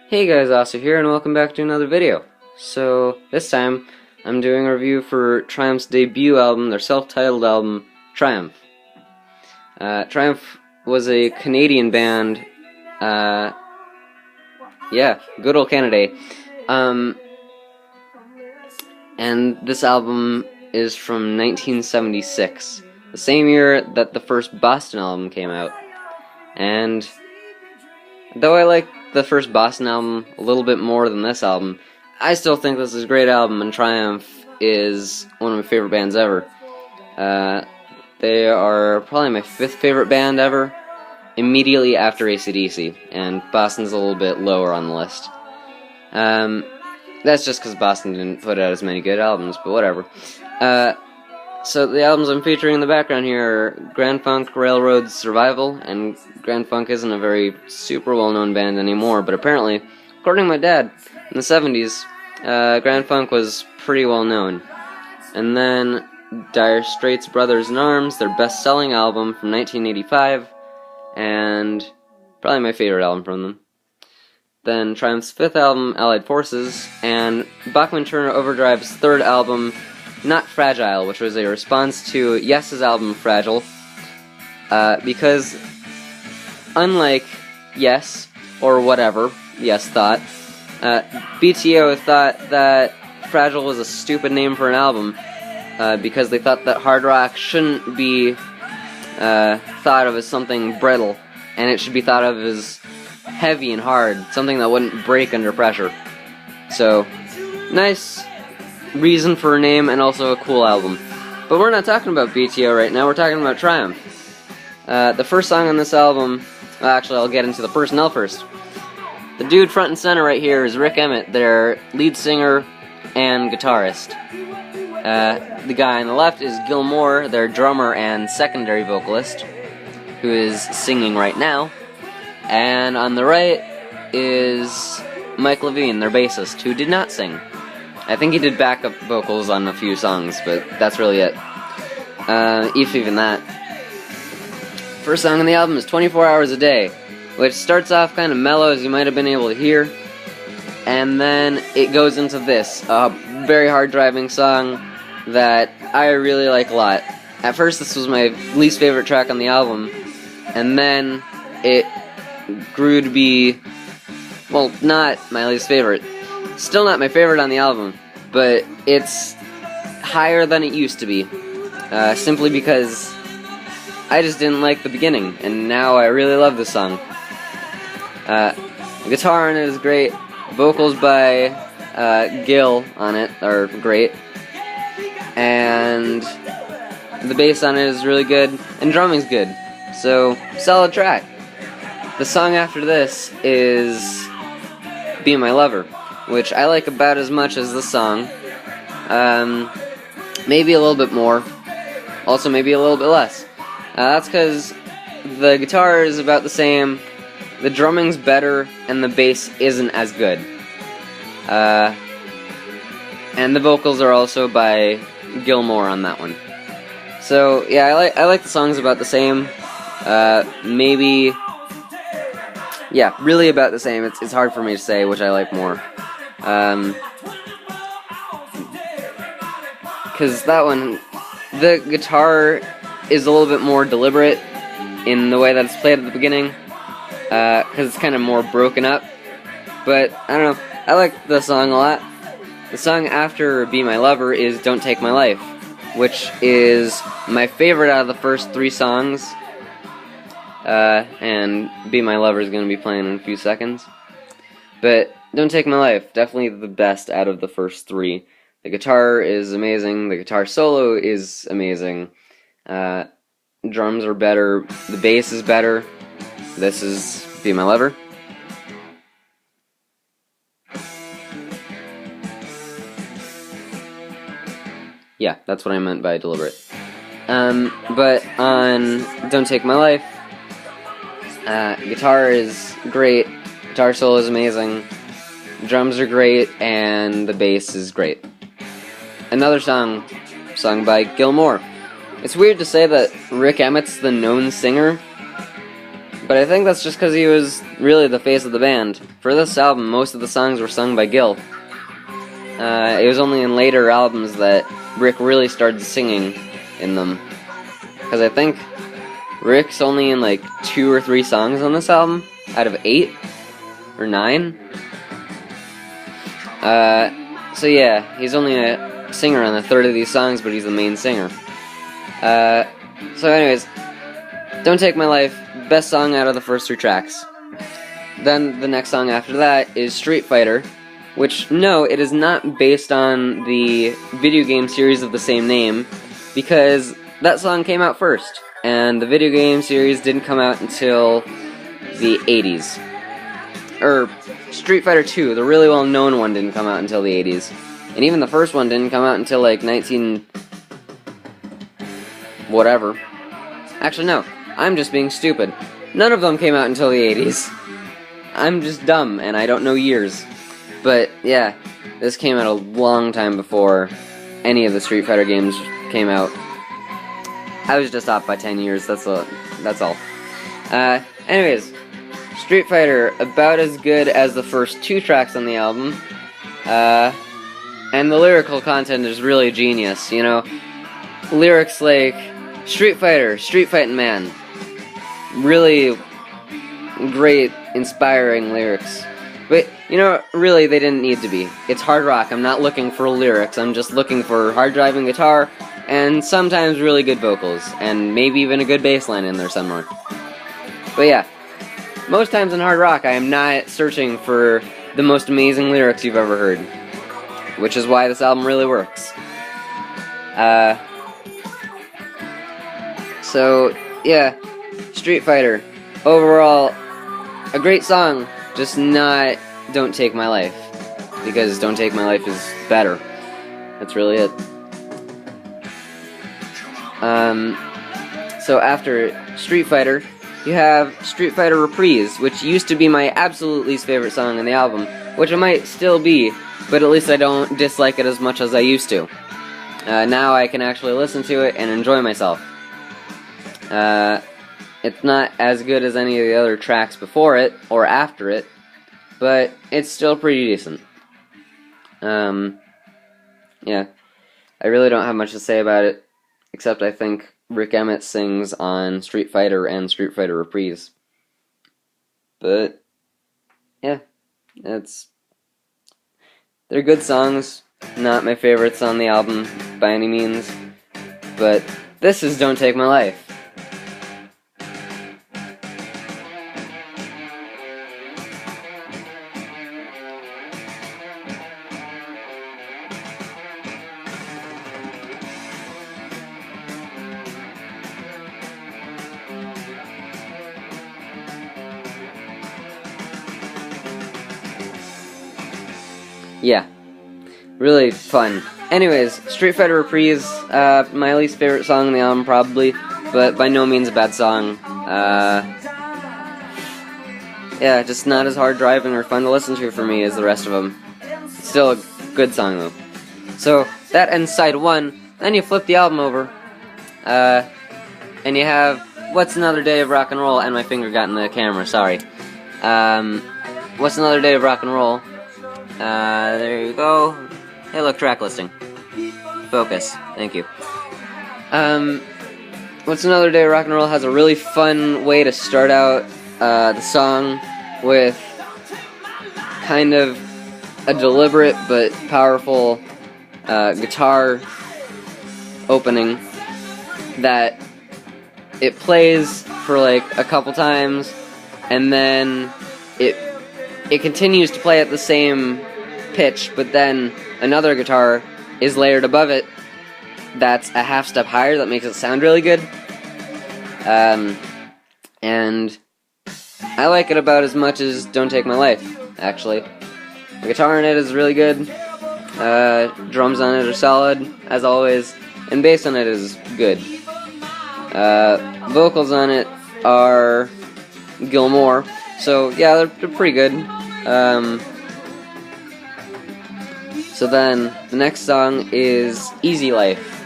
Hey guys, Asa here, and welcome back to another video. So, this time, I'm doing a review for Triumph's debut album, their self-titled album, Triumph. Triumph was a Canadian band, yeah, good old Canada. And this album is from 1976, the same year that the first Boston album came out. And though I like the first Boston album a little bit more than this album, I still think this is a great album, and Triumph is one of my favorite bands ever. They are probably my fifth favorite band ever, immediately after AC/DC, and Boston's a little bit lower on the list. That's just because Boston didn't put out as many good albums, but whatever. So the albums I'm featuring in the background here are Grand Funk Railroad's Survival, and Grand Funk isn't a very super well-known band anymore, but apparently, according to my dad, in the 70s, Grand Funk was pretty well-known. And then Dire Straits' Brothers in Arms, their best-selling album from 1985, and probably my favorite album from them. Then Triumph's fifth album, Allied Forces, and Bachman-Turner Overdrive's third album, Not Fragile, which was a response to Yes's album Fragile, because unlike Yes, or whatever Yes thought, BTO thought that Fragile was a stupid name for an album, because they thought that hard rock shouldn't be thought of as something brittle, and it should be thought of as heavy and hard, something that wouldn't break under pressure. So, nice reason for a name, and also a cool album. But we're not talking about BTO right now, we're talking about Triumph. The first song on this album, well, actually I'll get into the personnel first. The dude front and center right here is Rick Emmett, their lead singer and guitarist. The guy on the left is Gil Moore, their drummer and secondary vocalist, who is singing right now. And on the right is Mike Levine, their bassist, who did not sing. I think he did backup vocals on a few songs, but that's really it. If even that. First song on the album is 24 Hours a Day, which starts off kind of mellow, as you might have been able to hear, and then it goes into this, a very hard-driving song that I really like a lot. At first, this was my least favorite track on the album, and then it grew to be, well, not my least favorite. Still not my favorite on the album, but it's higher than it used to be, simply because I just didn't like the beginning, and now I really love this song. The guitar on it is great, vocals by Gil on it are great, and the bass on it is really good, and drumming's good, so solid track. The song after this is Be My Lover, which I like about as much as this song. Maybe a little bit more. Also maybe a little bit less. That's because the guitar is about the same, the drumming's better, and the bass isn't as good. And the vocals are also by Gil Moore on that one. So yeah, I like the songs about the same. Maybe, yeah, really about the same. It's hard for me to say which I like more. Because that one, the guitar is a little bit more deliberate in the way that it's played at the beginning, because it's kind of more broken up, but I don't know, I like the song a lot. The song after Be My Lover is Don't Take My Life, which is my favorite out of the first three songs, and Be My Lover is going to be playing in a few seconds. But Don't Take My Life, definitely the best out of the first three. The guitar is amazing, the guitar solo is amazing, drums are better, the bass is better. This is Be My Lover. Yeah, that's what I meant by deliberate. But on Don't Take My Life, guitar is great, guitar solo is amazing, drums are great, and the bass is great. Another song, sung by Gil Moore. It's weird to say that Rick Emmett's the known singer, but I think that's just because he was really the face of the band. For this album, most of the songs were sung by Gil. It was only in later albums that Rick really started singing in them. Because I think Rick's only in like 2 or 3 songs on this album, out of 8 or 9. So yeah, he's only a singer on a third of these songs, but he's the main singer. So anyways, Don't Take My Life, best song out of the first 3 tracks. Then the next song after that is Street Fighter, which, no, it is not based on the video game series of the same name, because that song came out first, and the video game series didn't come out until the 80s. Street Fighter 2, the really well-known one, didn't come out until the 80s. And even the first one didn't come out until, like, 19... whatever. Actually, no. I'm just being stupid. None of them came out until the 80s. I'm just dumb, and I don't know years. But, yeah, this came out a long time before any of the Street Fighter games came out. I was just off by 10 years, that's all. Anyways, Street Fighter, about as good as the first 2 tracks on the album. And the lyrical content is really genius, you know? Lyrics like, Street Fighter, Street Fighting Man. Really great, inspiring lyrics. But, you know, really, they didn't need to be. It's hard rock. I'm not looking for lyrics. I'm just looking for hard-driving guitar and sometimes really good vocals, and maybe even a good bass line in there somewhere. But yeah, most times in hard rock, I am not searching for the most amazing lyrics you've ever heard, which is why this album really works. So, yeah, Street Fighter. Overall, a great song, just not Don't Take My Life, because Don't Take My Life is better. That's really it. So after Street Fighter, you have Street Fighter Reprise, which used to be my absolute least favorite song on the album, which it might still be, but at least I don't dislike it as much as I used to. Now I can actually listen to it and enjoy myself. It's not as good as any of the other tracks before it, or after it, but it's still pretty decent. Yeah, I really don't have much to say about it, except I think Rick Emmett sings on Street Fighter and Street Fighter Reprise. But, yeah, they're good songs, not my favorites on the album by any means, but this is Don't Take My Life. Yeah, really fun. Anyways, Street Fighter Reprise, my least favorite song on the album probably, but by no means a bad song. Yeah, just not as hard driving or fun to listen to for me as the rest of them. It's still a good song though. So, that ends side 1, then you flip the album over, and you have What's Another Day of Rock and Roll, and my finger got in the camera, sorry. What's Another Day of Rock and Roll? There you go. Hey, look, track listing. Focus. Thank you. What's Another Day of Rock and Roll has a really fun way to start out the song with kind of a deliberate but powerful guitar opening that it plays for like a couple times, and then it continues to play at the same pitch, but then another guitar is layered above it that's a half step higher that makes it sound really good. And I like it about as much as Don't Take My Life, actually. The guitar in it is really good, drums on it are solid, as always, and bass on it is good. Vocals on it are Gilmore, so yeah, they're pretty good. So then, the next song is Easy Life,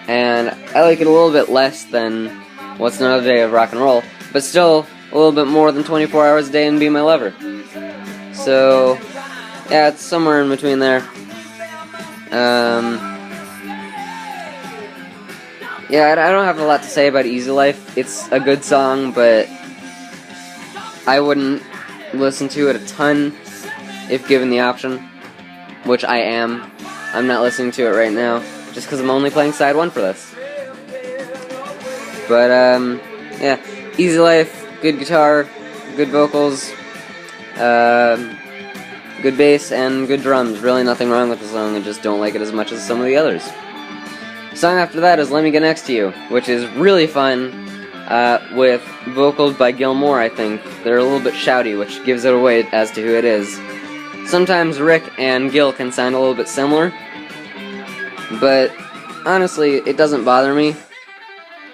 and I like it a little bit less than What's Another Day of Rock and Roll, but still a little bit more than 24 hours a day and be my lover. So, yeah, it's somewhere in between there. Yeah, I don't have a lot to say about Easy Life. It's a good song, but I wouldn't listen to it a ton if given the option, which I am. I'm not listening to it right now, just because I'm only playing side 1 for this. But, yeah, Easy Life, good guitar, good vocals, good bass, and good drums. Really nothing wrong with the song, I just don't like it as much as some of the others. The song after that is Let Me Get Next to You, which is really fun, with vocals by Gil Moore, I think. They're a little bit shouty, which gives it away as to who it is. Sometimes Rick and Gil can sound a little bit similar, but honestly, it doesn't bother me.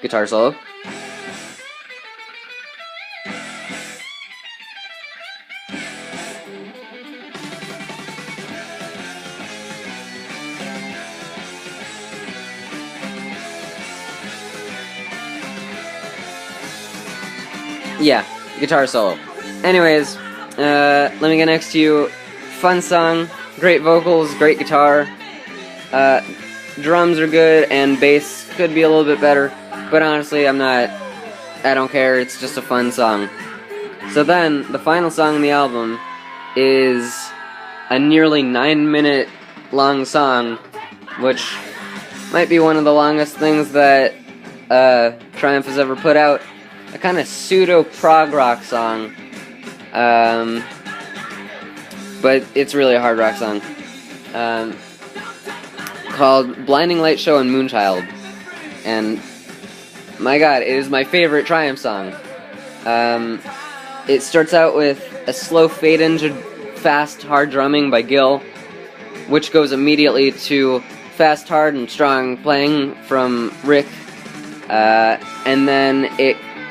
Guitar solo. Yeah, guitar solo. Anyways, Let Me Get Next to You. Fun song, great vocals, great guitar. Drums are good, and bass could be a little bit better. But honestly, I don't care, it's just a fun song. So then, the final song on the album is a nearly 9-minute long song, which might be one of the longest things that Triumph has ever put out. A kind of pseudo-prog rock song, but it's really a hard rock song, called Blinding Light Show and Moonchild, and my god, it is my favorite Triumph song. It starts out with a slow fade into fast, hard drumming by Gil, which goes immediately to fast, hard, and strong playing from Rick, and then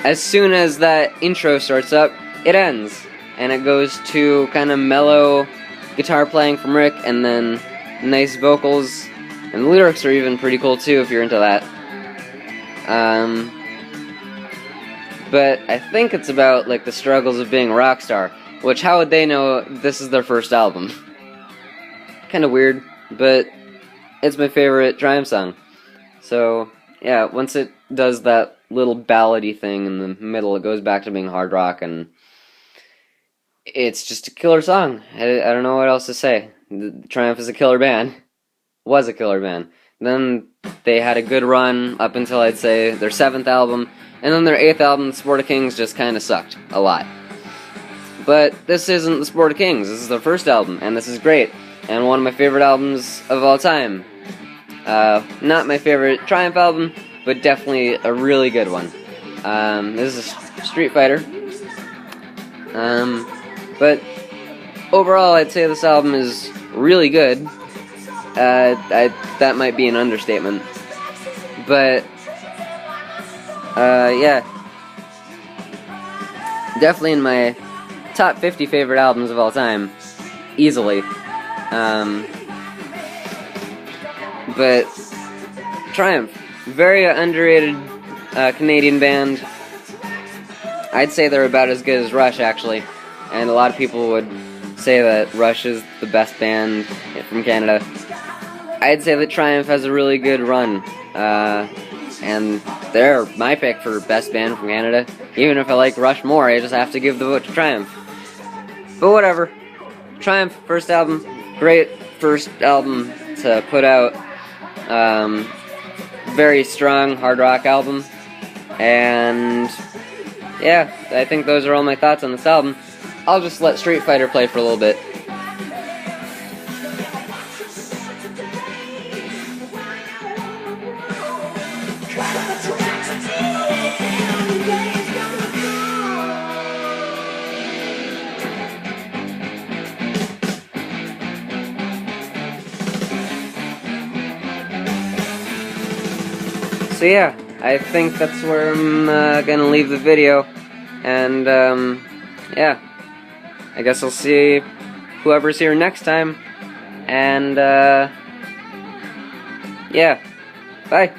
as soon as that intro starts up, it ends, and it goes to kind of mellow guitar playing from Rick, and then nice vocals, and the lyrics are even pretty cool too if you're into that. But I think it's about like the struggles of being a rock star, which how would they know this is their first album? Kind of weird, but it's my favorite Triumph song. So yeah, once it does that little ballady thing in the middle, it goes back to being hard rock, and it's just a killer song. I don't know what else to say. Triumph is a killer band. Was a killer band. Then they had a good run up until, I'd say, their 7th album, and then their 8th album, Sport of Kings, just kind of sucked a lot. But this isn't the Sport of Kings. This is their first album, and this is great, and one of my favorite albums of all time. Not my favorite Triumph album, but definitely a really good one. This is Street Fighter. But overall, I'd say this album is really good. That might be an understatement. But, yeah. Definitely in my top 50 favorite albums of all time. Easily. But Triumph, very underrated Canadian band. I'd say they're about as good as Rush, actually, and a lot of people would say that Rush is the best band from Canada. I'd say that Triumph has a really good run, and they're my pick for best band from Canada. Even if I like Rush more, I just have to give the vote to Triumph. But whatever. Triumph, first album, great first album to put out. Very strong hard rock album, and yeah, I think those are all my thoughts on this album. I'll just let Street Fighter play for a little bit. So yeah, I think that's where I'm gonna leave the video, and yeah, I guess I'll see whoever's here next time, and yeah, bye.